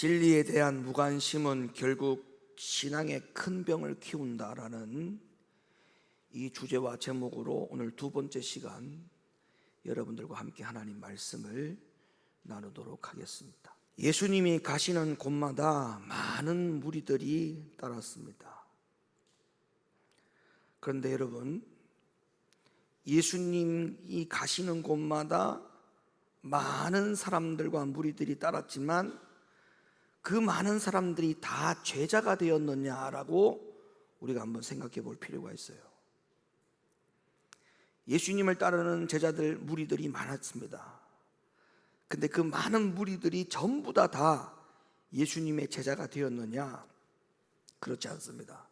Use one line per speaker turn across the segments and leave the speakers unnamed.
진리에 대한 무관심은 결국 신앙의 큰 병을 키운다라는 이 주제와 제목으로 오늘 두 번째 시간 여러분들과 함께 하나님 말씀을 나누도록 하겠습니다. 예수님이 가시는 곳마다 많은 무리들이 따랐습니다. 그런데 여러분, 예수님이 가시는 곳마다 많은 사람들과 무리들이 따랐지만 그 많은 사람들이 다 제자가 되었느냐라고 우리가 한번 생각해 볼 필요가 있어요. 예수님을 따르는 제자들, 무리들이 많았습니다. 근데 그 많은 무리들이 전부 다 예수님의 제자가 되었느냐? 그렇지 않습니다.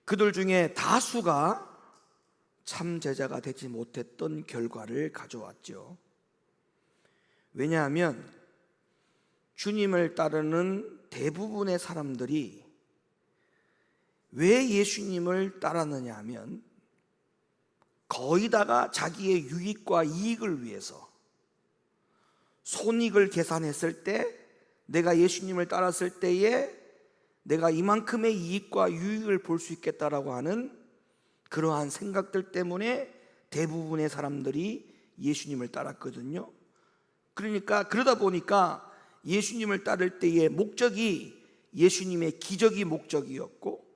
그들 중에 다수가 참 제자가 되지 못했던 결과를 가져왔죠. 왜냐하면 주님을 따르는 대부분의 사람들이 왜 예수님을 따랐느냐 하면 거의 다가 자기의 유익과 이익을 위해서, 손익을 계산했을 때 내가 예수님을 따랐을 때에 내가 이만큼의 이익과 유익을 볼 수 있겠다라고 하는 그러한 생각들 때문에 대부분의 사람들이 예수님을 따랐거든요. 그러다 보니까 예수님을 따를 때의 목적이 예수님의 기적이 목적이었고,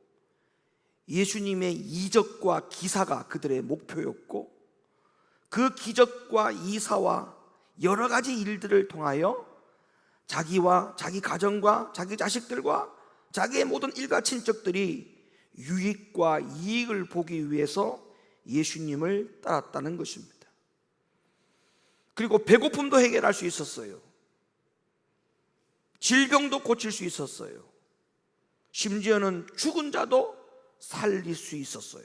예수님의 이적과 기사가 그들의 목표였고, 그 기적과 이사와 여러 가지 일들을 통하여 자기와 자기 가정과 자기 자식들과 자기의 모든 일가 친척들이 유익과 이익을 보기 위해서 예수님을 따랐다는 것입니다. 그리고 배고픔도 해결할 수 있었어요. 질병도 고칠 수 있었어요. 심지어는 죽은 자도 살릴 수 있었어요.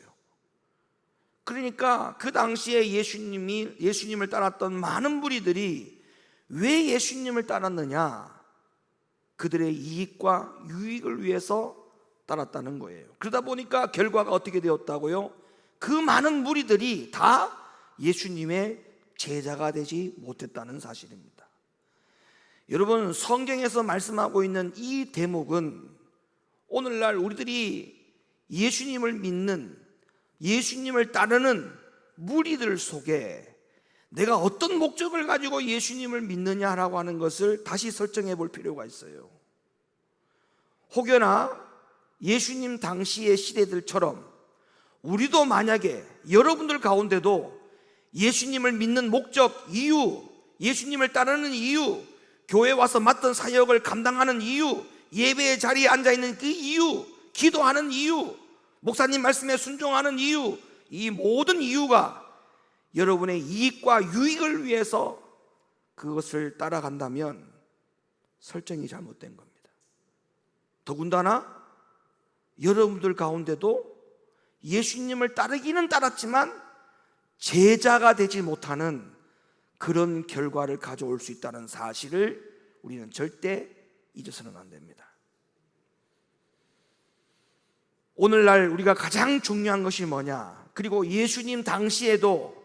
그러니까 그 당시에 예수님을 따랐던 많은 무리들이 왜 예수님을 따랐느냐? 그들의 이익과 유익을 위해서 따랐다는 거예요. 그러다 보니까 결과가 어떻게 되었다고요? 그 많은 무리들이 다 예수님의 제자가 되지 못했다는 사실입니다. 여러분, 성경에서 말씀하고 있는 이 대목은 오늘날 우리들이 예수님을 믿는, 예수님을 따르는 무리들 속에 내가 어떤 목적을 가지고 예수님을 믿느냐라고 하는 것을 다시 설정해 볼 필요가 있어요. 혹여나 예수님 당시의 시대들처럼 우리도 만약에 여러분들 가운데도 예수님을 믿는 목적, 이유, 예수님을 따르는 이유, 교회 와서 맡은 사역을 감당하는 이유, 예배의 자리에 앉아있는 그 이유, 기도하는 이유, 목사님 말씀에 순종하는 이유, 이 모든 이유가 여러분의 이익과 유익을 위해서 그것을 따라간다면 설정이 잘못된 겁니다. 더군다나 여러분들 가운데도 예수님을 따르기는 따랐지만 제자가 되지 못하는 그런 결과를 가져올 수 있다는 사실을 우리는 절대 잊어서는 안 됩니다. 오늘날 우리가 가장 중요한 것이 뭐냐? 그리고 예수님 당시에도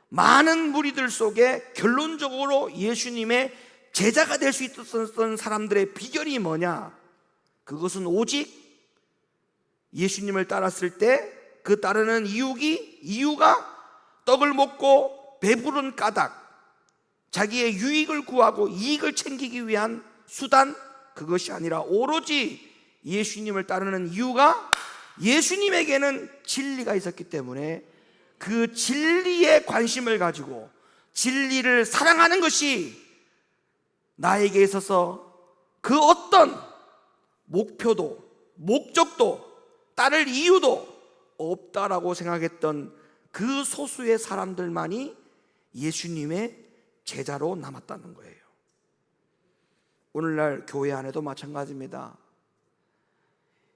많은 무리들 속에 결론적으로 예수님의 제자가 될 수 있었던 사람들의 비결이 뭐냐? 그것은 오직 예수님을 따랐을 때 그 따르는 이유가 떡을 먹고 배부른 까닭, 자기의 유익을 구하고 이익을 챙기기 위한 수단, 그것이 아니라 오로지 예수님을 따르는 이유가 예수님에게는 진리가 있었기 때문에 그 진리에 관심을 가지고 진리를 사랑하는 것이 나에게 있어서 그 어떤 목표도 목적도 따를 이유도 없다라고 생각했던 그 소수의 사람들만이 예수님의 제자로 남았다는 거예요. 오늘날 교회 안에도 마찬가지입니다.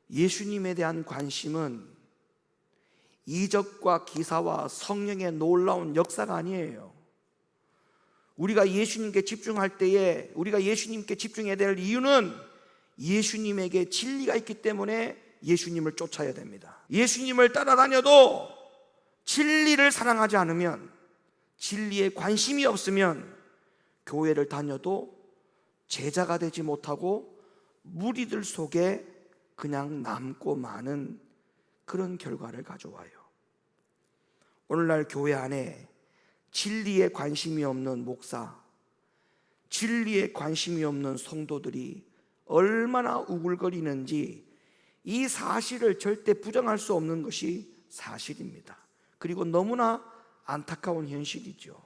예수님에 대한 관심은 이적과 기사와 성령의 놀라운 역사가 아니에요. 우리가 예수님께 집중할 때에 우리가 예수님께 집중해야 될 이유는 예수님에게 진리가 있기 때문에 예수님을 쫓아야 됩니다. 예수님을 따라다녀도 진리를 사랑하지 않으면, 진리에 관심이 없으면 교회를 다녀도 제자가 되지 못하고 무리들 속에 그냥 남고 마는 그런 결과를 가져와요. 오늘날 교회 안에 진리에 관심이 없는 목사, 진리에 관심이 없는 성도들이 얼마나 우글거리는지 이 사실을 절대 부정할 수 없는 것이 사실입니다. 그리고 너무나 안타까운 현실이죠.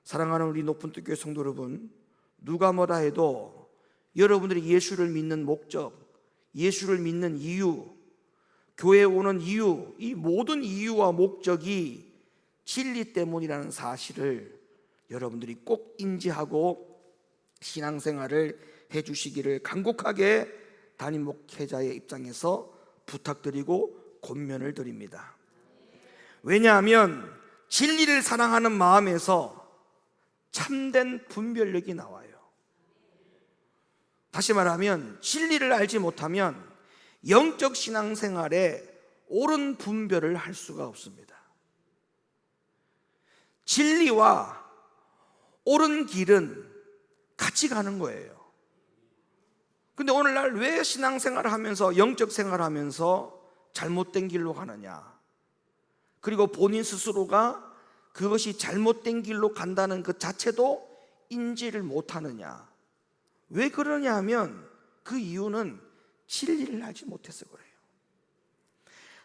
사랑하는 우리 높은 뜻 교회 성도 여러분, 누가 뭐라 해도 여러분들이 예수를 믿는 목적, 예수를 믿는 이유, 교회에 오는 이유, 이 모든 이유와 목적이 진리 때문이라는 사실을 여러분들이 꼭 인지하고 신앙생활을 해주시기를 간곡하게 담임 목회자의 입장에서 부탁드리고 권면을 드립니다. 왜냐하면 진리를 사랑하는 마음에서 참된 분별력이 나와요. 다시 말하면 진리를 알지 못하면 영적 신앙생활에 옳은 분별을 할 수가 없습니다. 진리와 옳은 길은 같이 가는 거예요. 근데 오늘날 왜 신앙생활을 하면서 영적 생활을 하면서 잘못된 길로 가느냐, 그리고 본인 스스로가 그것이 잘못된 길로 간다는 그 자체도 인지를 못하느냐, 왜 그러냐 하면 그 이유는 진리를 알지 못해서 그래요.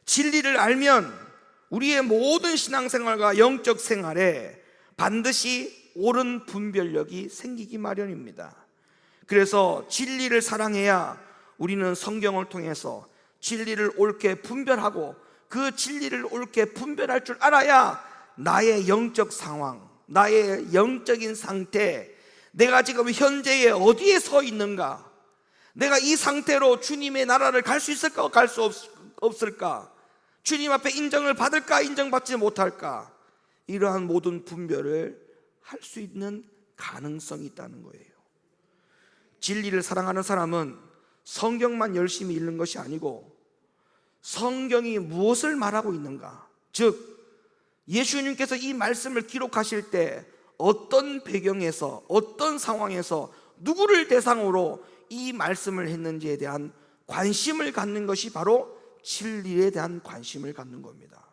진리를 알면 우리의 모든 신앙생활과 영적 생활에 반드시 옳은 분별력이 생기기 마련입니다. 그래서 진리를 사랑해야 우리는 성경을 통해서 진리를 옳게 분별하고 그 진리를 옳게 분별할 줄 알아야 나의 영적 상황, 나의 영적인 상태, 내가 지금 현재에 어디에 서 있는가, 내가 이 상태로 주님의 나라를 갈 수 있을까, 갈 수 없을까, 주님 앞에 인정을 받을까, 인정받지 못할까, 이러한 모든 분별을 할 수 있는 가능성이 있다는 거예요. 진리를 사랑하는 사람은 성경만 열심히 읽는 것이 아니고 성경이 무엇을 말하고 있는가, 즉 예수님께서 이 말씀을 기록하실 때 어떤 배경에서, 어떤 상황에서 누구를 대상으로 이 말씀을 했는지에 대한 관심을 갖는 것이 바로 진리에 대한 관심을 갖는 겁니다.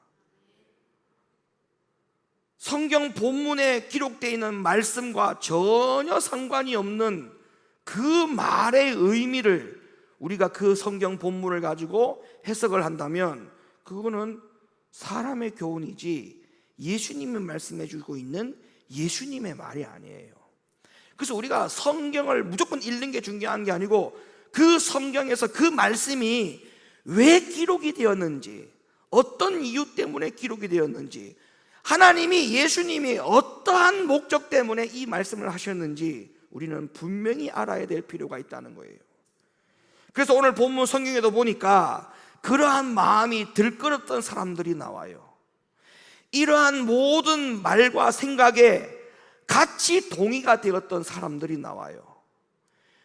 성경 본문에 기록되어 있는 말씀과 전혀 상관이 없는 그 말의 의미를 우리가 그 성경 본문을 가지고 해석을 한다면 그거는 사람의 교훈이지 예수님이 말씀해 주고 있는 예수님의 말이 아니에요. 그래서 우리가 성경을 무조건 읽는 게 중요한 게 아니고 그 성경에서 그 말씀이 왜 기록이 되었는지, 어떤 이유 때문에 기록이 되었는지, 하나님이, 예수님이 어떠한 목적 때문에 이 말씀을 하셨는지 우리는 분명히 알아야 될 필요가 있다는 거예요. 그래서 오늘 본문 성경에도 보니까 그러한 마음이 들끓었던 사람들이 나와요. 이러한 모든 말과 생각에 같이 동의가 되었던 사람들이 나와요.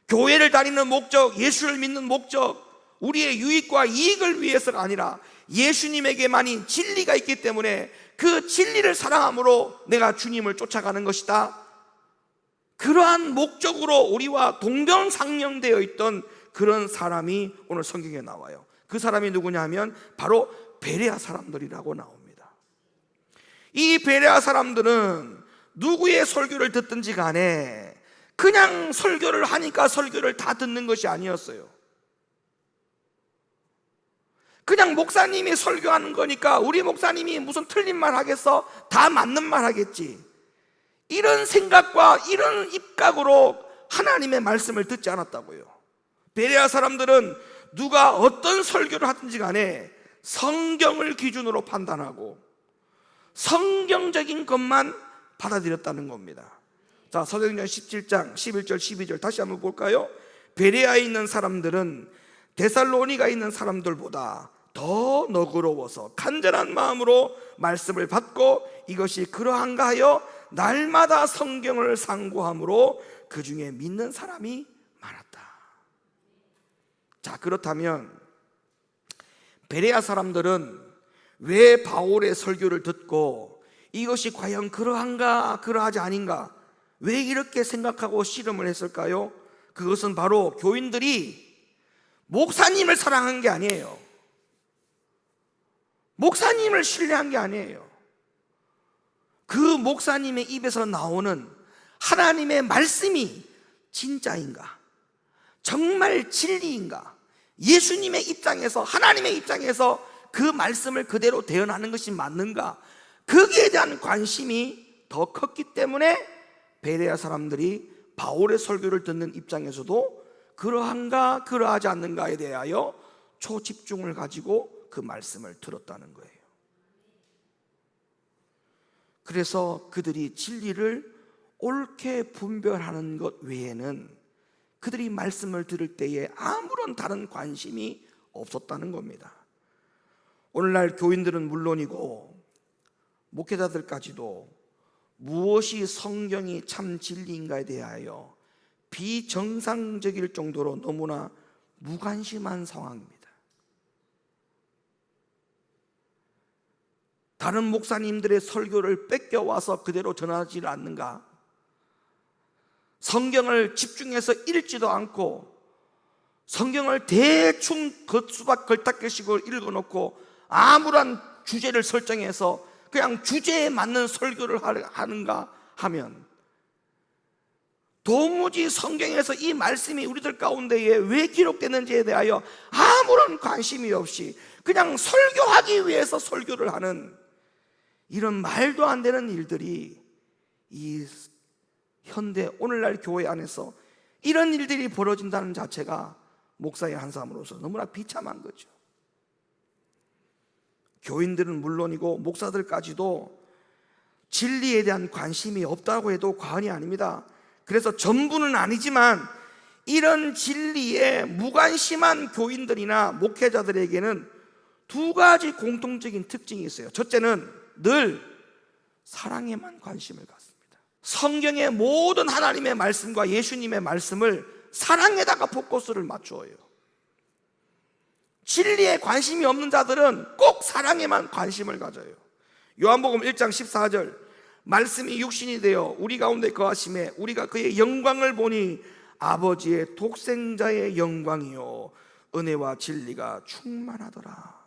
교회를 다니는 목적, 예수를 믿는 목적, 우리의 유익과 이익을 위해서가 아니라 예수님에게만이 진리가 있기 때문에 그 진리를 사랑함으로 내가 주님을 쫓아가는 것이다, 그러한 목적으로 우리와 동병상련되어 있던 그런 사람이 오늘 성경에 나와요. 그 사람이 누구냐 하면 바로 베레아 사람들이라고 나옵니다. 이 베레아 사람들은 누구의 설교를 듣든지 간에 그냥 설교를 하니까 설교를 다 듣는 것이 아니었어요. 그냥 목사님이 설교하는 거니까 우리 목사님이 무슨 틀린 말 하겠어? 다 맞는 말 하겠지, 이런 생각과 이런 입각으로 하나님의 말씀을 듣지 않았다고요. 베레아 사람들은 누가 어떤 설교를 하든지 간에 성경을 기준으로 판단하고 성경적인 것만 받아들였다는 겁니다. 자, 사도행전 17장 11절 12절 다시 한번 볼까요? 베레아에 있는 사람들은 데살로니가에 있는 사람들보다 더 너그러워서 간절한 마음으로 말씀을 받고 이것이 그러한가 하여 날마다 성경을 상고함으로 그 중에 믿는 사람이 많았다. 자, 그렇다면 베레아 사람들은 왜 바울의 설교를 듣고 이것이 과연 그러한가 그러하지 아닌가, 왜 이렇게 생각하고 씨름을 했을까요? 그것은 바로 교인들이 목사님을 사랑한 게 아니에요. 목사님을 신뢰한 게 아니에요. 그 목사님의 입에서 나오는 하나님의 말씀이 진짜인가? 정말 진리인가? 예수님의 입장에서, 하나님의 입장에서 그 말씀을 그대로 대언하는 것이 맞는가? 거기에 대한 관심이 더 컸기 때문에 베레아 사람들이 바울의 설교를 듣는 입장에서도 그러한가 그러하지 않는가에 대하여 초집중을 가지고 그 말씀을 들었다는 거예요. 그래서 그들이 진리를 옳게 분별하는 것 외에는 그들이 말씀을 들을 때에 아무런 다른 관심이 없었다는 겁니다. 오늘날 교인들은 물론이고 목회자들까지도 무엇이 성경이 참 진리인가에 대하여 비정상적일 정도로 너무나 무관심한 상황입니다. 다른 목사님들의 설교를 뺏겨와서 그대로 전하지 않는가? 성경을 집중해서 읽지도 않고 성경을 대충 겉수박 걸닦기식으로 읽어놓고 아무런 주제를 설정해서 그냥 주제에 맞는 설교를 하는가 하면 도무지 성경에서 이 말씀이 우리들 가운데에 왜 기록됐는지에 대하여 아무런 관심이 없이 그냥 설교하기 위해서 설교를 하는 이런 말도 안 되는 일들이 이 현대 오늘날 교회 안에서 이런 일들이 벌어진다는 자체가 목사의 한 사람으로서 너무나 비참한 거죠. 교인들은 물론이고 목사들까지도 진리에 대한 관심이 없다고 해도 과언이 아닙니다. 그래서 전부는 아니지만 이런 진리에 무관심한 교인들이나 목회자들에게는 두 가지 공통적인 특징이 있어요. 첫째는 늘 사랑에만 관심을 갖습니다. 성경의 모든 하나님의 말씀과 예수님의 말씀을 사랑에다가 포커스를 맞추어요. 진리에 관심이 없는 자들은 꼭 사랑에만 관심을 가져요. 요한복음 1장 14절 말씀이 육신이 되어 우리 가운데 거하심에 우리가 그의 영광을 보니 아버지의 독생자의 영광이요 은혜와 진리가 충만하더라.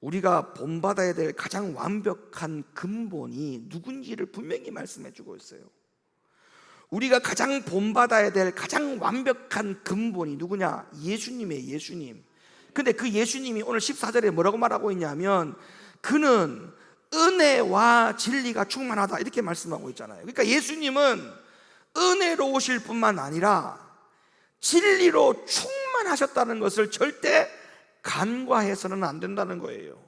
우리가 본받아야 될 가장 완벽한 근본이 누군지를 분명히 말씀해 주고 있어요. 우리가 가장 본받아야 될 가장 완벽한 근본이 누구냐? 예수님이에요. 예수님. 근데 그 예수님이 오늘 14절에 뭐라고 말하고 있냐면 그는 은혜와 진리가 충만하다 이렇게 말씀하고 있잖아요. 그러니까 예수님은 은혜로우실 뿐만 아니라 진리로 충만하셨다는 것을 절대 간과해서는 안 된다는 거예요.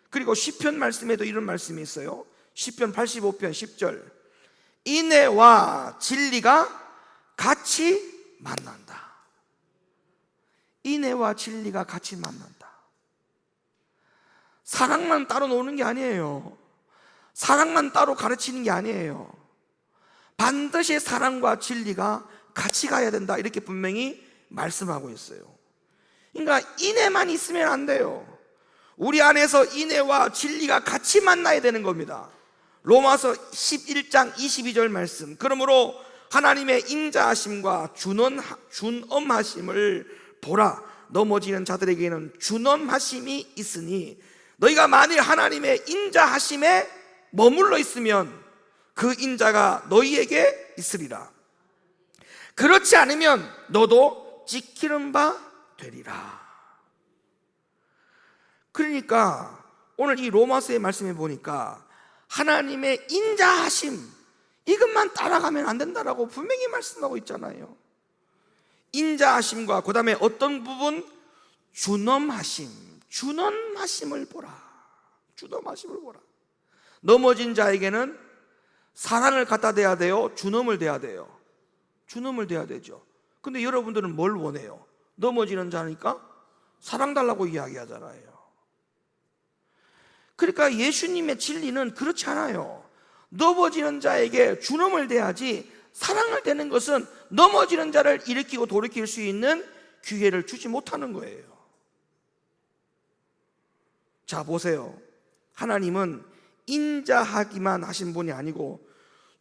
그리고 시편 말씀에도 이런 말씀이 있어요. 시편 85편 10절 인애와 진리가 같이 만난다. 인애와 진리가 같이 만난다. 사랑만 따로 노는 게 아니에요. 사랑만 따로 가르치는 게 아니에요. 반드시 사랑과 진리가 같이 가야 된다 이렇게 분명히 말씀하고 있어요. 그러니까 인애만 있으면 안 돼요. 우리 안에서 인애와 진리가 같이 만나야 되는 겁니다. 로마서 11장 22절 말씀 그러므로 하나님의 인자하심과 준엄하심을 보라. 넘어지는 자들에게는 준엄하심이 있으니 너희가 만일 하나님의 인자하심에 머물러 있으면 그 인자가 너희에게 있으리라. 그렇지 않으면 너도 지키는 바 되리라. 그러니까 오늘 이 로마서의 말씀에 보니까 하나님의 인자하심 이것만 따라가면 안 된다라고 분명히 말씀하고 있잖아요. 인자하심과 그 다음에 어떤 부분? 준엄하심을 보라. 준엄하심을 보라. 넘어진 자에게는 사랑을 갖다 대야 돼요? 준엄을 대야 돼요? 준엄을 대야 되죠. 근데 여러분들은 뭘 원해요? 넘어지는 자니까 사랑 달라고 이야기하잖아요. 그러니까 예수님의 진리는 그렇지 않아요. 넘어지는 자에게 준엄을 대야지 사랑을 대는 것은 넘어지는 자를 일으키고 돌이킬 수 있는 기회를 주지 못하는 거예요. 자 보세요. 하나님은 인자하기만 하신 분이 아니고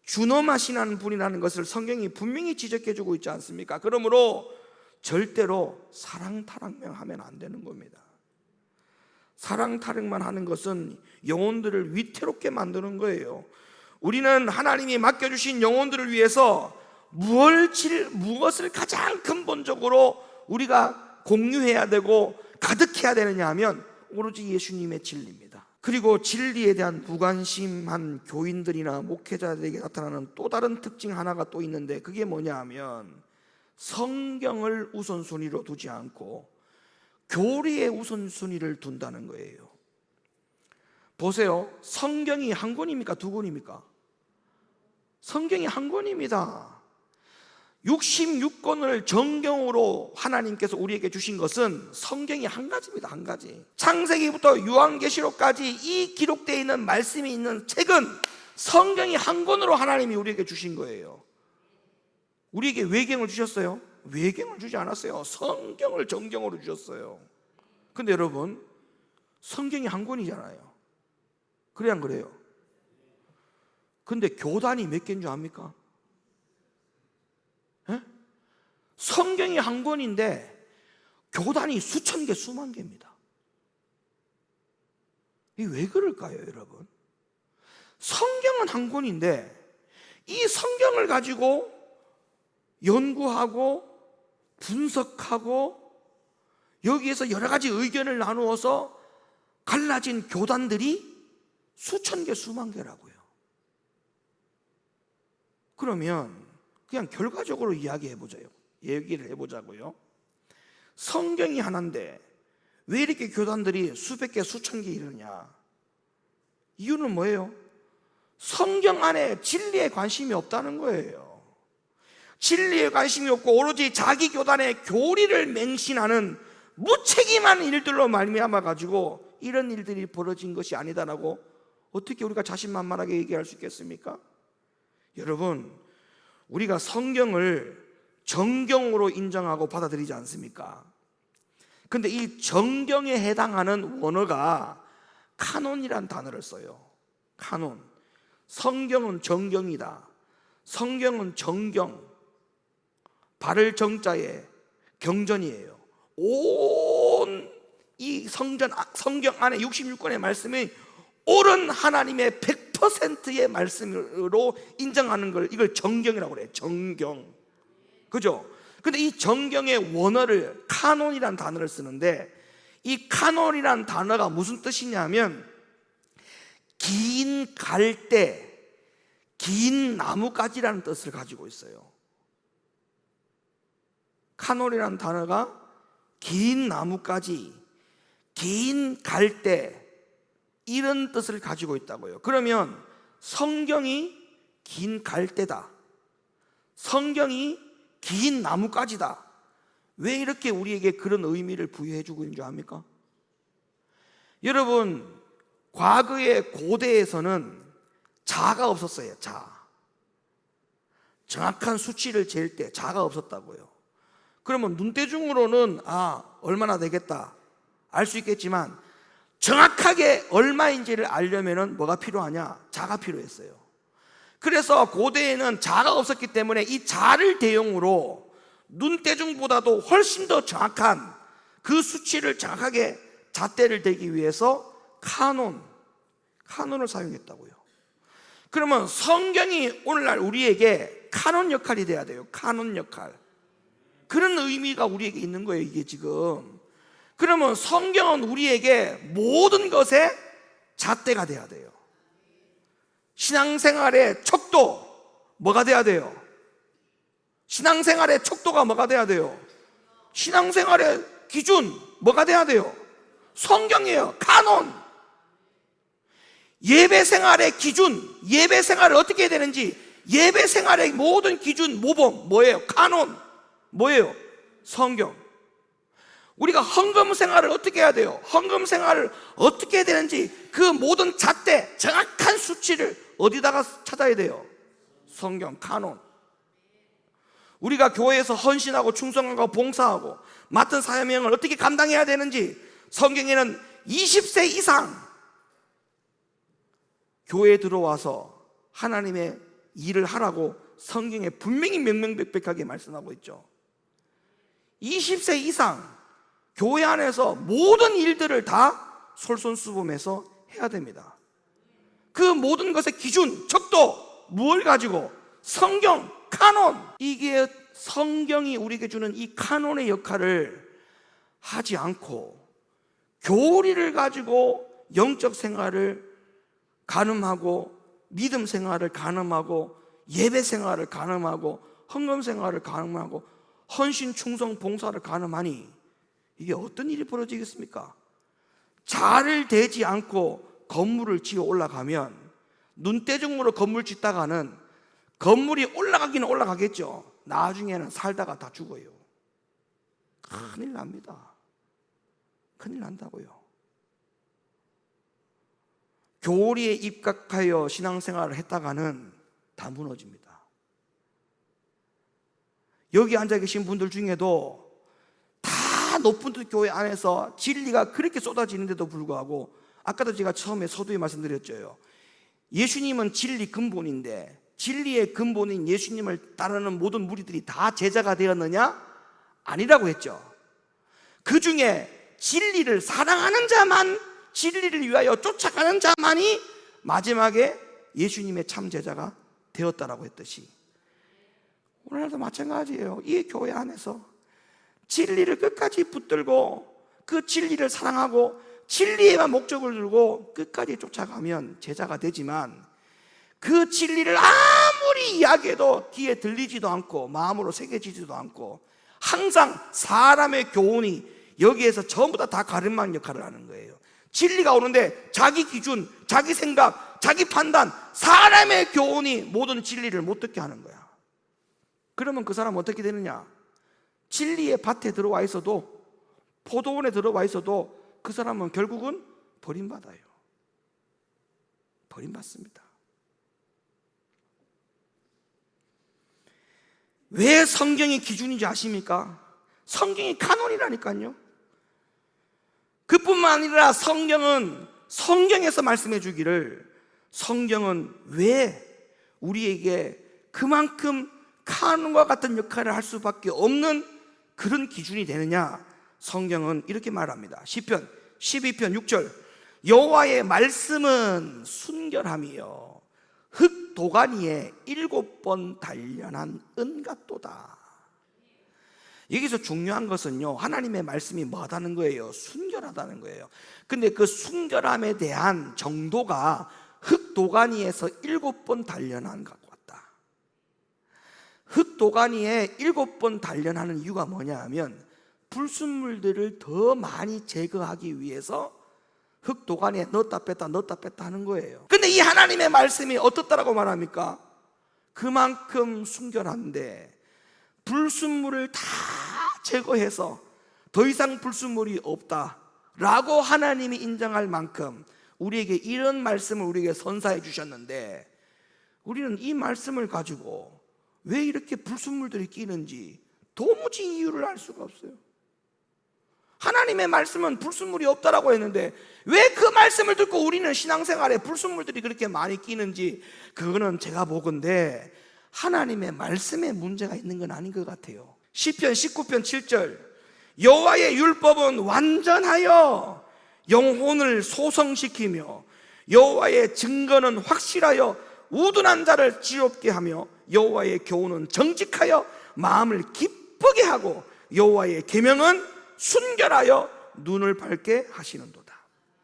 준엄하시는 분이라는 것을 성경이 분명히 지적해주고 있지 않습니까? 그러므로 절대로 사랑 타락만 하면 안 되는 겁니다. 사랑 타락만 하는 것은 영혼들을 위태롭게 만드는 거예요. 우리는 하나님이 맡겨주신 영혼들을 위해서 무엇을 가장 근본적으로 우리가 공유해야 되고 가득해야 되느냐 하면 오로지 예수님의 진리입니다. 그리고 진리에 대한 무관심한 교인들이나 목회자들에게 나타나는 또 다른 특징 하나가 또 있는데, 그게 뭐냐 하면 성경을 우선순위로 두지 않고 교리의 우선순위를 둔다는 거예요. 보세요. 성경이 한 권입니까? 두 권입니까? 성경이 한 권입니다. 66권을 정경으로 하나님께서 우리에게 주신 것은 성경이 한 가지입니다. 한 가지. 창세기부터 요한계시록까지 이 기록되어 있는 말씀이 있는 책은 성경이 한 권으로 하나님이 우리에게 주신 거예요. 우리에게 외경을 주셨어요? 외경을 주지 않았어요. 성경을 정경으로 주셨어요. 근데 여러분, 성경이 한 권이잖아요. 그래 안 그래요? 근데 교단이 몇 개인 줄 압니까? 에? 성경이 한 권인데 교단이 수천 개, 수만 개입니다. 이게 왜 그럴까요, 여러분? 성경은 한 권인데 이 성경을 가지고 연구하고 분석하고 여기에서 여러 가지 의견을 나누어서 갈라진 교단들이 수천 개, 수만 개라고요. 그러면 그냥 결과적으로 얘기를 해보자고요. 성경이 하나인데 왜 이렇게 교단들이 수백 개, 수천 개 이러냐? 이유는 뭐예요? 성경 안에 진리에 관심이 없다는 거예요. 진리에 관심이 없고 오로지 자기 교단의 교리를 맹신하는 무책임한 일들로 말미암아 가지고 이런 일들이 벌어진 것이 아니다라고 어떻게 우리가 자신만만하게 얘기할 수 있겠습니까? 여러분, 우리가 성경을 정경으로 인정하고 받아들이지 않습니까? 근데 이 정경에 해당하는 원어가 카논이란 단어를 써요. 카논. 성경은 정경이다. 성경은 정경. 발을 정자에 경전이에요. 온 이 성경 안에 66권의 말씀이 옳은 하나님의 100%의 말씀으로 인정하는 걸, 이걸 정경이라고 그래요. 정경. 그죠? 근데 이 정경의 원어를 카논이라는 단어를 쓰는데, 이 카논이라는 단어가 무슨 뜻이냐면 긴 갈대, 긴 나뭇가지라는 뜻을 가지고 있어요. 카논이라는 단어가 긴 나뭇가지, 긴 갈대, 이런 뜻을 가지고 있다고요. 그러면 성경이 긴 갈대다, 성경이 긴 나뭇가지다, 왜 이렇게 우리에게 그런 의미를 부여해 주고 있는 줄 압니까? 여러분, 과거의 고대에서는 자가 없었어요. 정확한 수치를 잴 때 자가 없었다고요. 그러면 눈대중으로는 얼마나 되겠다 알 수 있겠지만 정확하게 얼마인지를 알려면 뭐가 필요하냐? 자가 필요했어요. 그래서 고대에는 자가 없었기 때문에 이 자를 대용으로 눈대중보다도 훨씬 더 정확한 그 수치를 정확하게 잣대를 대기 위해서 카논을 사용했다고요. 그러면 성경이 오늘날 우리에게 카논 역할이 돼야 돼요. 카논 역할. 그런 의미가 우리에게 있는 거예요, 이게 지금. 그러면 성경은 우리에게 모든 것의 잣대가 돼야 돼요. 신앙생활의 척도 뭐가 돼야 돼요? 신앙생활의 척도가 뭐가 돼야 돼요? 신앙생활의 기준 뭐가 돼야 돼요? 성경이에요. 카논. 예배생활의 기준, 예배생활을 어떻게 해야 되는지, 예배생활의 모든 기준, 모범 뭐예요? 카논. 뭐예요? 성경. 우리가 헌금 생활을 어떻게 해야 돼요? 헌금 생활을 어떻게 해야 되는지 그 모든 잣대, 정확한 수치를 어디다가 찾아야 돼요? 성경, 카논. 우리가 교회에서 헌신하고 충성하고 봉사하고 맡은 사명을 어떻게 감당해야 되는지 성경에는 20세 이상 교회에 들어와서 하나님의 일을 하라고 성경에 분명히 명명백백하게 말씀하고 있죠. 20세 이상 교회 안에서 모든 일들을 다 솔선수범해서 해야 됩니다. 그 모든 것의 기준, 척도, 무엇을 가지고? 성경, 카논. 이게 성경이 우리에게 주는 이 카논의 역할을 하지 않고 교리를 가지고 영적 생활을 가늠하고 믿음 생활을 가늠하고 예배 생활을 가늠하고 헌금 생활을 가늠하고 헌신, 충성, 봉사를 가늠하니 이게 어떤 일이 벌어지겠습니까? 자를 대지 않고 건물을 지어 올라가면 눈대중으로 건물 짓다가는 건물이 올라가기는 올라가겠죠. 나중에는 살다가 다 죽어요. 큰일 납니다. 큰일 난다고요. 교리에 입각하여 신앙생활을 했다가는 다 무너집니다. 여기 앉아 계신 분들 중에도 다 높은 교회 안에서 진리가 그렇게 쏟아지는데도 불구하고, 아까도 제가 처음에 서두에 말씀드렸죠. 예수님은 진리 근본인데 진리의 근본인 예수님을 따르는 모든 무리들이 다 제자가 되었느냐? 아니라고 했죠. 그 중에 진리를 사랑하는 자만, 진리를 위하여 쫓아가는 자만이 마지막에 예수님의 참 제자가 되었다라고 했듯이 오늘도 마찬가지예요. 이 교회 안에서 진리를 끝까지 붙들고 그 진리를 사랑하고 진리에만 목적을 두고 끝까지 쫓아가면 제자가 되지만, 그 진리를 아무리 이야기해도 귀에 들리지도 않고 마음으로 새겨지지도 않고 항상 사람의 교훈이 여기에서 전부 다 가름막 역할을 하는 거예요. 진리가 오는데 자기 기준, 자기 생각, 자기 판단, 사람의 교훈이 모든 진리를 못 듣게 하는 거야. 그러면 그 사람은 어떻게 되느냐? 진리의 밭에 들어와 있어도, 포도원에 들어와 있어도 그 사람은 결국은 버림받아요. 버림받습니다. 왜 성경이 기준인지 아십니까? 성경이 카논이라니까요. 그뿐만 아니라 성경은 성경에서 말씀해 주기를, 성경은 왜 우리에게 그만큼 카논과 같은 역할을 할 수밖에 없는 그런 기준이 되느냐? 성경은 이렇게 말합니다. 시편 12편 6절, 여호와의 말씀은 순결함이요 흙 도가니에 7번 단련한 은 같도다. 여기서 중요한 것은요, 하나님의 말씀이 뭐하다는 거예요? 순결하다는 거예요. 근데 그 순결함에 대한 정도가 흙 도가니에서 7번 단련한 것 같다. 흙 도가니에 7번 단련하는 이유가 뭐냐 하면, 불순물들을 더 많이 제거하기 위해서 흙 도가니에 넣었다 뺐다 넣었다 뺐다 하는 거예요. 근데 이 하나님의 말씀이 어떻다라고 말합니까? 그만큼 순결한데 불순물을 다 제거해서 더 이상 불순물이 없다라고 하나님이 인정할 만큼 우리에게 이런 말씀을 우리에게 선사해 주셨는데, 우리는 이 말씀을 가지고 왜 이렇게 불순물들이 끼는지 도무지 이유를 알 수가 없어요. 하나님의 말씀은 불순물이 없다라고 했는데 왜 그 말씀을 듣고 우리는 신앙생활에 불순물들이 그렇게 많이 끼는지, 그거는 제가 보건대 하나님의 말씀에 문제가 있는 건 아닌 것 같아요. 시편 19편 7절, 여호와의 율법은 완전하여 영혼을 소성시키며 여호와의 증거는 확실하여 우둔한 자를 지롭게 하며 여호와의 교훈은 정직하여 마음을 기쁘게 하고 여호와의 계명은 순결하여 눈을 밝게 하시는도다.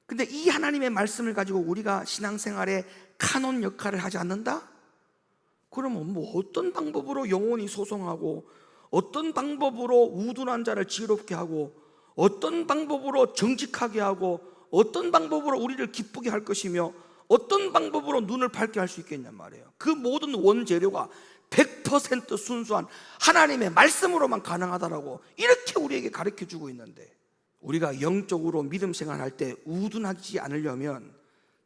근데 이 하나님의 말씀을 가지고 우리가 신앙생활에 카논 역할을 하지 않는다? 그러면 뭐 어떤 방법으로 영혼이 소송하고, 어떤 방법으로 우둔한 자를 지롭게 하고, 어떤 방법으로 정직하게 하고, 어떤 방법으로 우리를 기쁘게 할 것이며, 어떤 방법으로 눈을 밝게 할 수 있겠냔 말이에요. 그 모든 원재료가 100% 순수한 하나님의 말씀으로만 가능하다라고 이렇게 우리에게 가르쳐주고 있는데, 우리가 영적으로 믿음 생활할 때 우둔하지 않으려면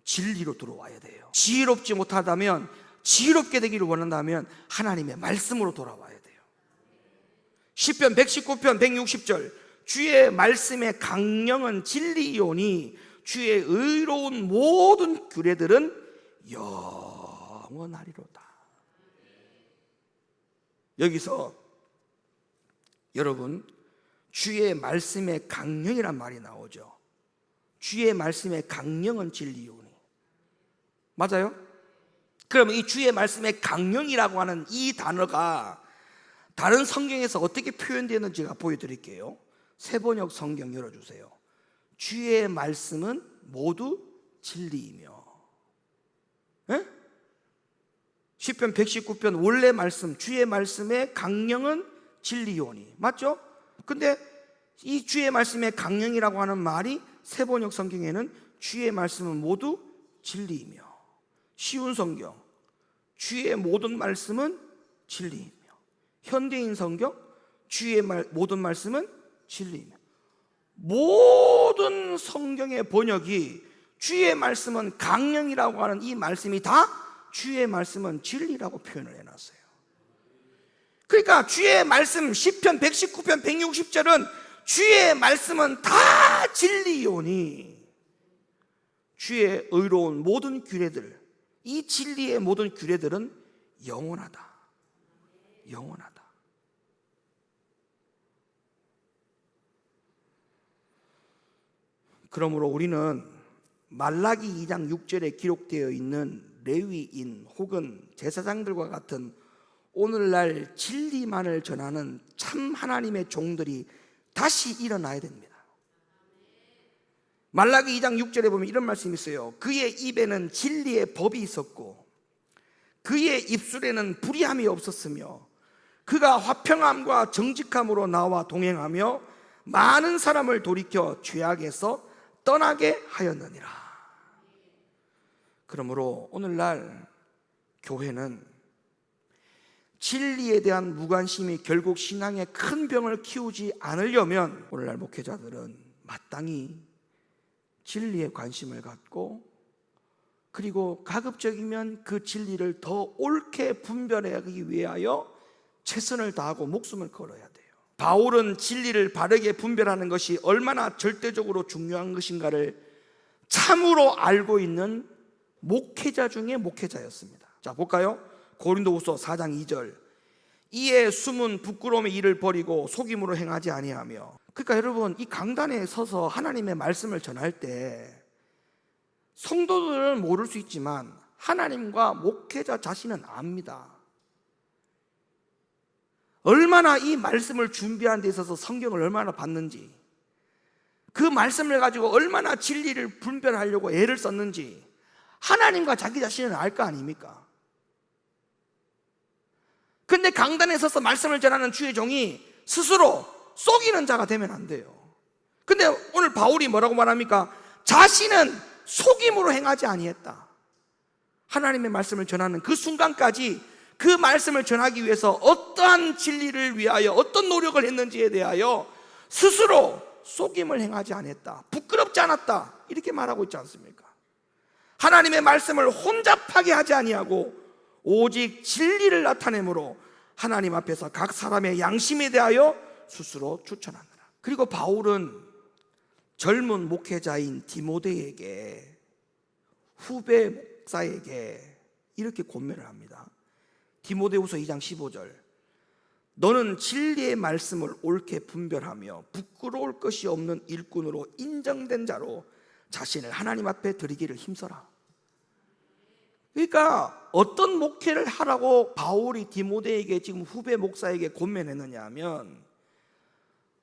진리로 들어와야 돼요. 지혜롭지 못하다면, 지혜롭게 되기를 원한다면 하나님의 말씀으로 돌아와야 돼요. 시편 119편 160절, 주의 말씀의 강령은 진리이오니 주의 의로운 모든 규례들은 영원하리로다. 여기서 여러분, 주의 말씀의 강령이란 말이 나오죠. 주의 말씀의 강령은 진리오니. 맞아요? 그러면 이 주의 말씀의 강령이라고 하는 이 단어가 다른 성경에서 어떻게 표현되는지가 보여드릴게요. 세번역 성경 열어주세요. 주의 말씀은 모두 진리이며. 에? 시편 119편 원래 말씀, 주의 말씀의 강령은 진리오니. 맞죠? 근데 이 주의 말씀의 강령이라고 하는 말이 세번역 성경에는 주의 말씀은 모두 진리이며. 쉬운 성경, 주의 모든 말씀은 진리이며. 현대인 성경, 주의 모든 말씀은 진리이며. 모든 성경의 번역이 주의 말씀은 강령이라고 하는 이 말씀이 다 주의 말씀은 진리라고 표현을 해놨어요. 그러니까 주의 말씀, 시편 119편 160절은 주의 말씀은 다 진리오니. 주의 의로운 모든 규례들, 이 진리의 모든 규례들은 영원하다. 영원하다. 그러므로 우리는 말라기 2장 6절에 기록되어 있는 레위인 혹은 제사장들과 같은 오늘날 진리만을 전하는 참 하나님의 종들이 다시 일어나야 됩니다. 말라기 2장 6절에 보면 이런 말씀이 있어요. 그의 입에는 진리의 법이 있었고 그의 입술에는 불의함이 없었으며 그가 화평함과 정직함으로 나와 동행하며 많은 사람을 돌이켜 죄악에서 떠나게 하였느니라. 그러므로 오늘날 교회는 진리에 대한 무관심이 결국 신앙의 큰 병을 키우지 않으려면 오늘날 목회자들은 마땅히 진리에 관심을 갖고, 그리고 가급적이면 그 진리를 더 옳게 분별하기 위하여 최선을 다하고 목숨을 걸어야 돼요. 바울은 진리를 바르게 분별하는 것이 얼마나 절대적으로 중요한 것인가를 참으로 알고 있는 목회자 중에 목회자였습니다. 자, 볼까요? 고린도후서 4장 2절. 이에 숨은 부끄러움의 일을 버리고 속임으로 행하지 아니하며. 그러니까 여러분, 이 강단에 서서 하나님의 말씀을 전할 때 성도들은 모를 수 있지만 하나님과 목회자 자신은 압니다. 얼마나 이 말씀을 준비하는 데 있어서 성경을 얼마나 봤는지, 그 말씀을 가지고 얼마나 진리를 분별하려고 애를 썼는지 하나님과 자기 자신은 알 거 아닙니까? 근데 강단에 서서 말씀을 전하는 주의 종이 스스로 속이는 자가 되면 안 돼요. 근데 오늘 바울이 뭐라고 말합니까? 자신은 속임으로 행하지 아니했다. 하나님의 말씀을 전하는 그 순간까지 그 말씀을 전하기 위해서 어떠한 진리를 위하여 어떤 노력을 했는지에 대하여 스스로 속임을 행하지 않았다. 부끄럽지 않았다. 이렇게 말하고 있지 않습니까? 하나님의 말씀을 혼잡하게 하지 아니하고 오직 진리를 나타내므로 하나님 앞에서 각 사람의 양심에 대하여 스스로 추천하느라. 그리고 바울은 젊은 목회자인 디모데에게, 후배 목사에게 이렇게 권면을 합니다. 디모데후서 2장 15절. 너는 진리의 말씀을 옳게 분별하며 부끄러울 것이 없는 일꾼으로 인정된 자로 자신을 하나님 앞에 드리기를 힘써라. 그러니까 어떤 목회를 하라고 바울이 디모데에게 지금 후배 목사에게 권면했느냐 하면,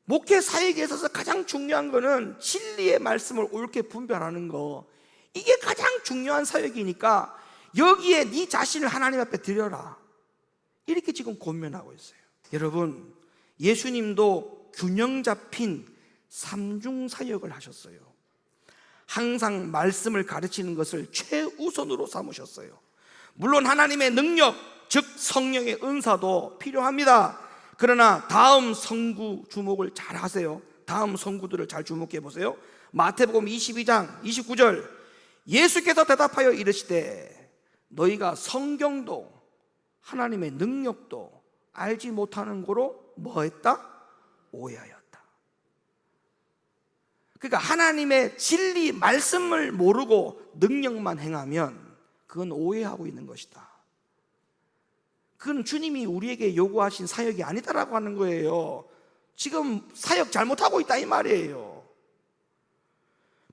목회 사역에 있어서 가장 중요한 거는 진리의 말씀을 옳게 분별하는 거, 이게 가장 중요한 사역이니까 여기에 네 자신을 하나님 앞에 드려라. 이렇게 지금 권면하고 있어요. 여러분, 예수님도 균형 잡힌 삼중 사역을 하셨어요. 항상 말씀을 가르치는 것을 최우선으로 삼으셨어요. 물론 하나님의 능력, 즉 성령의 은사도 필요합니다. 그러나 다음 성구 주목을 잘 하세요. 다음 성구들을 잘 주목해 보세요. 마태복음 22장 29절. 예수께서 대답하여 이르시되 너희가 성경도 하나님의 능력도 알지 못하는 거로 뭐했다? 오해하였다. 그러니까 하나님의 진리 말씀을 모르고 능력만 행하면 그건 오해하고 있는 것이다. 그건 주님이 우리에게 요구하신 사역이 아니다라고 하는 거예요. 지금 사역 잘못하고 있다 이 말이에요.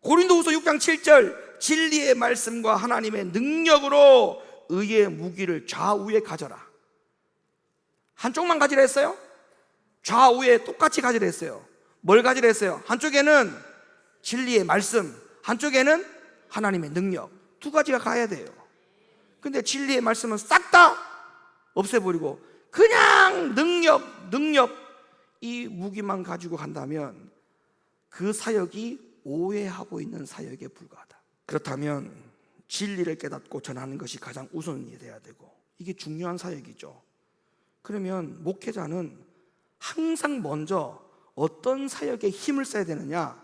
고린도후서 6장 7절, 진리의 말씀과 하나님의 능력으로 의의 무기를 좌우에 가져라. 한쪽만 가지라 했어요? 좌우에 똑같이 가지라 했어요. 뭘 가지라 했어요? 한쪽에는 진리의 말씀, 한쪽에는 하나님의 능력, 두 가지가 가야 돼요. 근데 진리의 말씀은 싹 다 없애버리고 그냥 능력 이 무기만 가지고 간다면 그 사역이 오해하고 있는 사역에 불과하다. 그렇다면 진리를 깨닫고 전하는 것이 가장 우선이 돼야 되고, 이게 중요한 사역이죠. 그러면 목회자는 항상 먼저 어떤 사역에 힘을 써야 되느냐?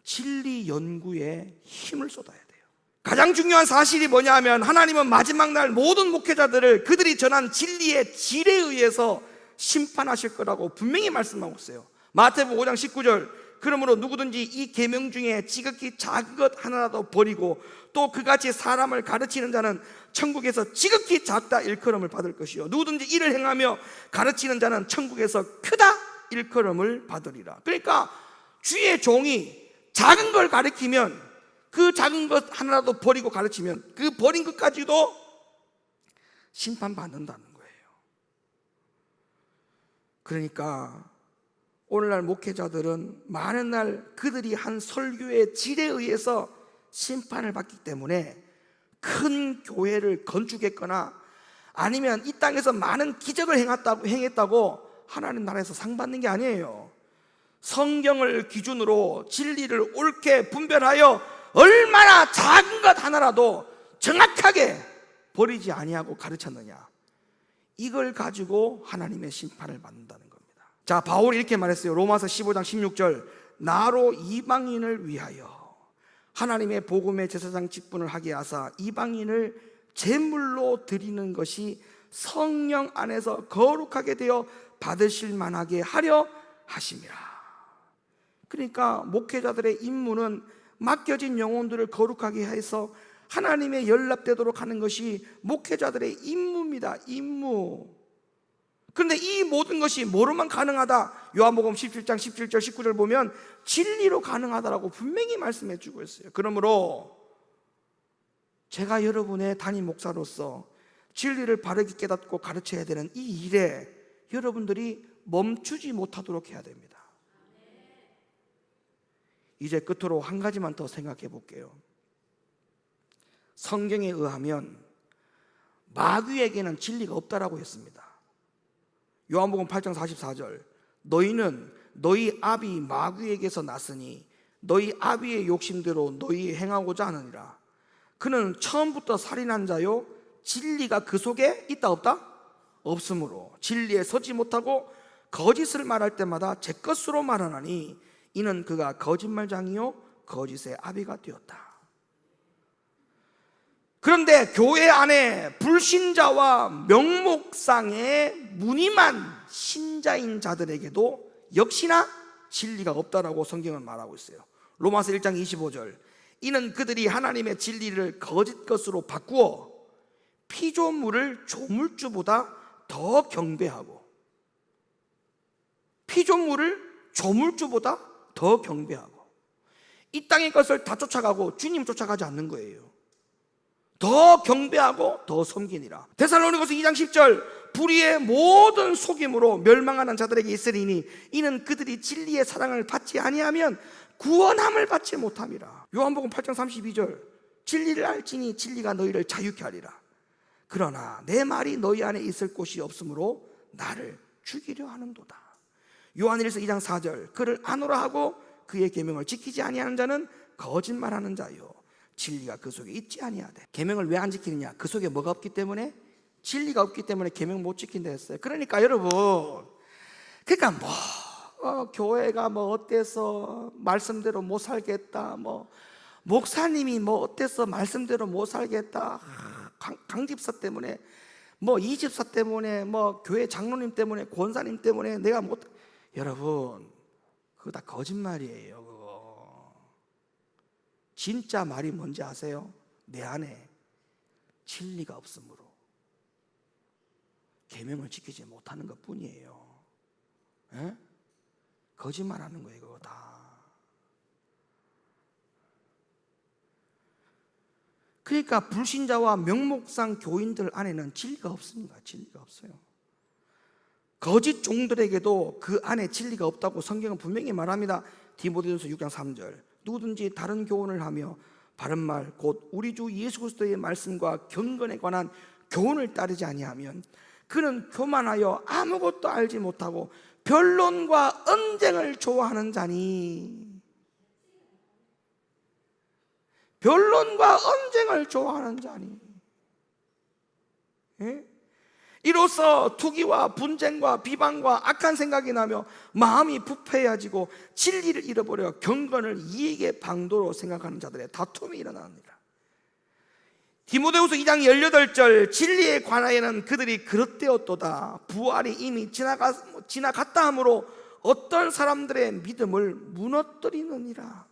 진리 연구에 힘을 쏟아야 돼요. 가장 중요한 사실이 뭐냐 하면, 하나님은 마지막 날 모든 목회자들을 그들이 전한 진리의 질에 의해서 심판하실 거라고 분명히 말씀하고 있어요. 마태복음 5장 19절, 그러므로 누구든지 이 계명 중에 지극히 작은 것 하나라도 버리고 또 그같이 사람을 가르치는 자는 천국에서 지극히 작다 일컬음을 받을 것이요, 누구든지 이를 행하며 가르치는 자는 천국에서 크다 일컬음을 받으리라. 그러니까 주의 종이 작은 걸 가르치면, 그 작은 것 하나라도 버리고 가르치면 그 버린 것까지도 심판받는다는 거예요. 그러니까 오늘날 목회자들은 많은 날 그들이 한 설교의 질에 의해서 심판을 받기 때문에 큰 교회를 건축했거나 아니면 이 땅에서 많은 기적을 행했다고 하나님 나라에서 상 받는 게 아니에요. 성경을 기준으로 진리를 옳게 분별하여 얼마나 작은 것 하나라도 정확하게 버리지 아니하고 가르쳤느냐, 이걸 가지고 하나님의 심판을 받는다는 겁니다. 자, 바울이 이렇게 말했어요. 로마서 15장 16절, 나로 이방인을 위하여 하나님의 복음의 제사장 직분을 하게 하사 이방인을 제물로 드리는 것이 성령 안에서 거룩하게 되어 받으실 만하게 하려 하심이라. 그러니까 목회자들의 임무는 맡겨진 영혼들을 거룩하게 해서 하나님의 연락되도록 하는 것이 목회자들의 임무입니다. 임무. 그런데 이 모든 것이 뭐로만 가능하다? 요한복음 17장 17절 19절 보면 진리로 가능하다라고 분명히 말씀해 주고 있어요. 그러므로 제가 여러분의 담임 목사로서 진리를 바르게 깨닫고 가르쳐야 되는 이 일에 여러분들이 멈추지 못하도록 해야 됩니다. 이제 끝으로 한 가지만 더 생각해 볼게요. 성경에 의하면 마귀에게는 진리가 없다라고 했습니다. 요한복음 8장 44절, 너희는 너희 아비 마귀에게서 났으니 너희 아비의 욕심대로 너희 행하고자 하느니라. 그는 처음부터 살인한 자요, 진리가 그 속에 있다 없다? 없으므로 진리에 서지 못하고 거짓을 말할 때마다 제 것으로 말하나니 이는 그가 거짓말장이요 거짓의 아비가 되었다. 그런데 교회 안에 불신자와 명목상의 무늬만 신자인 자들에게도 역시나 진리가 없다라고 성경은 말하고 있어요. 로마서 1장 25절, 이는 그들이 하나님의 진리를 거짓 것으로 바꾸어 피조물을 조물주보다 더 경배하고, 피조물을 조물주보다 더 경배하고, 이 땅의 것을 다 쫓아가고 주님 쫓아가지 않는 거예요. 더 경배하고 더 섬기니라. 데살로니가서 2장 10절, 불의의 모든 속임으로 멸망하는 자들에게 있으리니 이는 그들이 진리의 사랑을 받지 아니하면 구원함을 받지 못함이라. 요한복음 8장 32절, 진리를 알지니 진리가 너희를 자유케 하리라. 그러나 내 말이 너희 안에 있을 곳이 없으므로 나를 죽이려 하는도다. 요한일서 2장 4절, 그를 아노라 하고 그의 계명을 지키지 아니하는 자는 거짓말하는 자요 진리가 그 속에 있지 아니하되. 계명을 왜 안 지키느냐? 그 속에 뭐가 없기 때문에? 진리가 없기 때문에 계명 못 지킨다 했어요. 그러니까 여러분, 그러니까 교회가 어때서 말씀대로 못 살겠다, 목사님이 어때서 말씀대로 못 살겠다, 강집사 때문에, 이집사 때문에, 교회 장로님 때문에, 권사님 때문에 내가 못. 여러분, 그거 다 거짓말이에요. 그거 진짜 말이 뭔지 아세요? 내 안에 진리가 없으므로 계명을 지키지 못하는 것뿐이에요. 에? 거짓말하는 거예요, 그거 다. 그러니까 불신자와 명목상 교인들 안에는 진리가 없습니다. 진리가 없어요. 거짓 종들에게도 그 안에 진리가 없다고 성경은 분명히 말합니다. 디모데전서 6장 3절. 누구든지 다른 교훈을 하며 바른말 곧 우리 주 예수 그리스도의 말씀과 경건에 관한 교훈을 따르지 아니하면 그는 교만하여 아무것도 알지 못하고 변론과 언쟁을 좋아하는 자니. 변론과 언쟁을 좋아하는 자니. 예? 이로써 투기와 분쟁과 비방과 악한 생각이 나며 마음이 부패해지고 진리를 잃어버려 경건을 이익의 방도로 생각하는 자들의 다툼이 일어납니다. 디모데후서 2장 18절. 진리에 관하여는 그들이 그릇되었도다. 부활이 이미 지나갔다 하므로 어떤 사람들의 믿음을 무너뜨리느니라.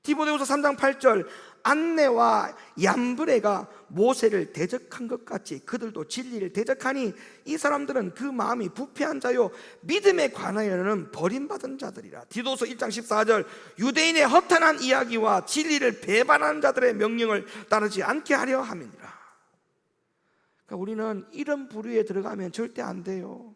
디모데후서 3장 8절. 안내와 얌브레가 모세를 대적한 것 같이 그들도 진리를 대적하니 이 사람들은 그 마음이 부패한 자요 믿음에 관하여는 버림받은 자들이라. 디도서 1장 14절. 유대인의 허탄한 이야기와 진리를 배반하는 자들의 명령을 따르지 않게 하려 함이니라. 그러니까 우리는 이런 부류에 들어가면 절대 안 돼요.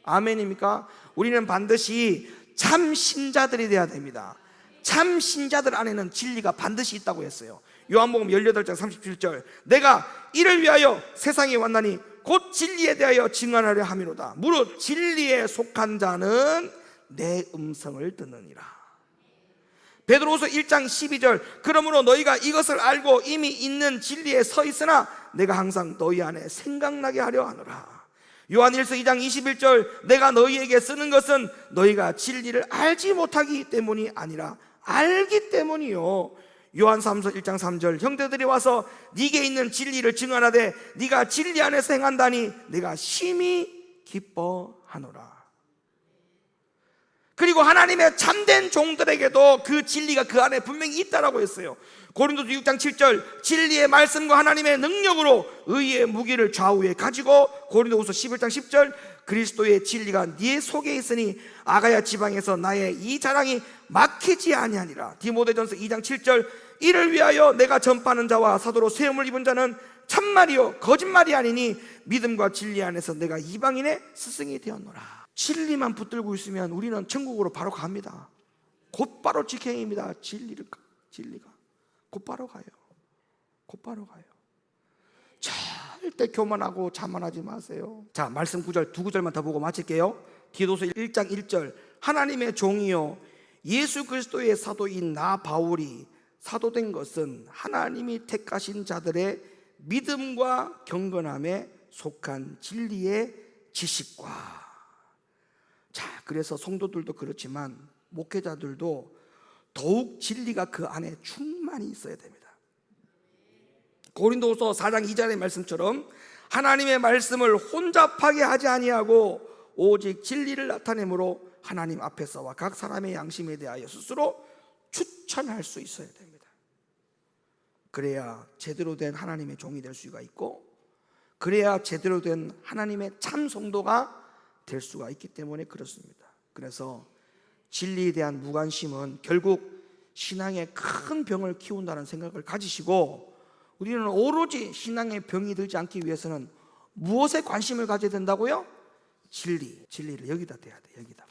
아멘입니까? 우리는 반드시 참 신자들이 되어야 됩니다. 참 신자들 안에는 진리가 반드시 있다고 했어요. 요한복음 18장 37절. 내가 이를 위하여 세상에 왔나니 곧 진리에 대하여 증언하려 함이로다. 무릇 진리에 속한 자는 내 음성을 듣느니라. 베드로후서 1장 12절. 그러므로 너희가 이것을 알고 이미 있는 진리에 서 있으나 내가 항상 너희 안에 생각나게 하려 하노라. 요한일서 2장 21절. 내가 너희에게 쓰는 것은 너희가 진리를 알지 못하기 때문이 아니라 알기 때문이요. 요한삼서 1장 3절. 형제들이 와서 네게 있는 진리를 증언하되 네가 진리 안에서 행한다니 내가 심히 기뻐하노라. 그리고 하나님의 참된 종들에게도 그 진리가 그 안에 분명히 있다라고 했어요. 고린도서 6장 7절. 진리의 말씀과 하나님의 능력으로 의의 무기를 좌우에 가지고. 고린도후서 11장 10절. 그리스도의 진리가 네 속에 있으니 아가야 지방에서 나의 이 자랑이 막히지 아니하니라. 디모데전서 2장 7절. 이를 위하여 내가 전파하는 자와 사도로 세움을 입은 자는 참말이요 거짓말이 아니니 믿음과 진리 안에서 내가 이방인의 스승이 되었노라. 진리만 붙들고 있으면 우리는 천국으로 바로 갑니다. 곧바로 직행입니다. 진리가 곧바로 가요. 곧바로 가요. 절대 교만하고 자만하지 마세요. 자, 말씀 9절, 두 구절만 더 보고 마칠게요. 디도서 1장 1절. 하나님의 종이요 예수 그리스도의 사도인 나 바울이 사도된 것은 하나님이 택하신 자들의 믿음과 경건함에 속한 진리의 지식과. 자, 그래서 성도들도 그렇지만 목회자들도 더욱 진리가 그 안에 충만히 있어야 됩니다. 고린도후서 4장 2절의 말씀처럼 하나님의 말씀을 혼잡하게 하지 아니하고 오직 진리를 나타내므로 하나님 앞에서와 각 사람의 양심에 대하여 스스로 추천할 수 있어야 됩니다. 그래야 제대로 된 하나님의 종이 될 수가 있고, 그래야 제대로 된 하나님의 참 성도가 될 수가 있기 때문에 그렇습니다. 그래서 진리에 대한 무관심은 결국 신앙의 큰 병을 키운다는 생각을 가지시고, 우리는 오로지 신앙의 병이 들지 않기 위해서는 무엇에 관심을 가져야 된다고요? 진리를 여기다 대야 돼. 여기다.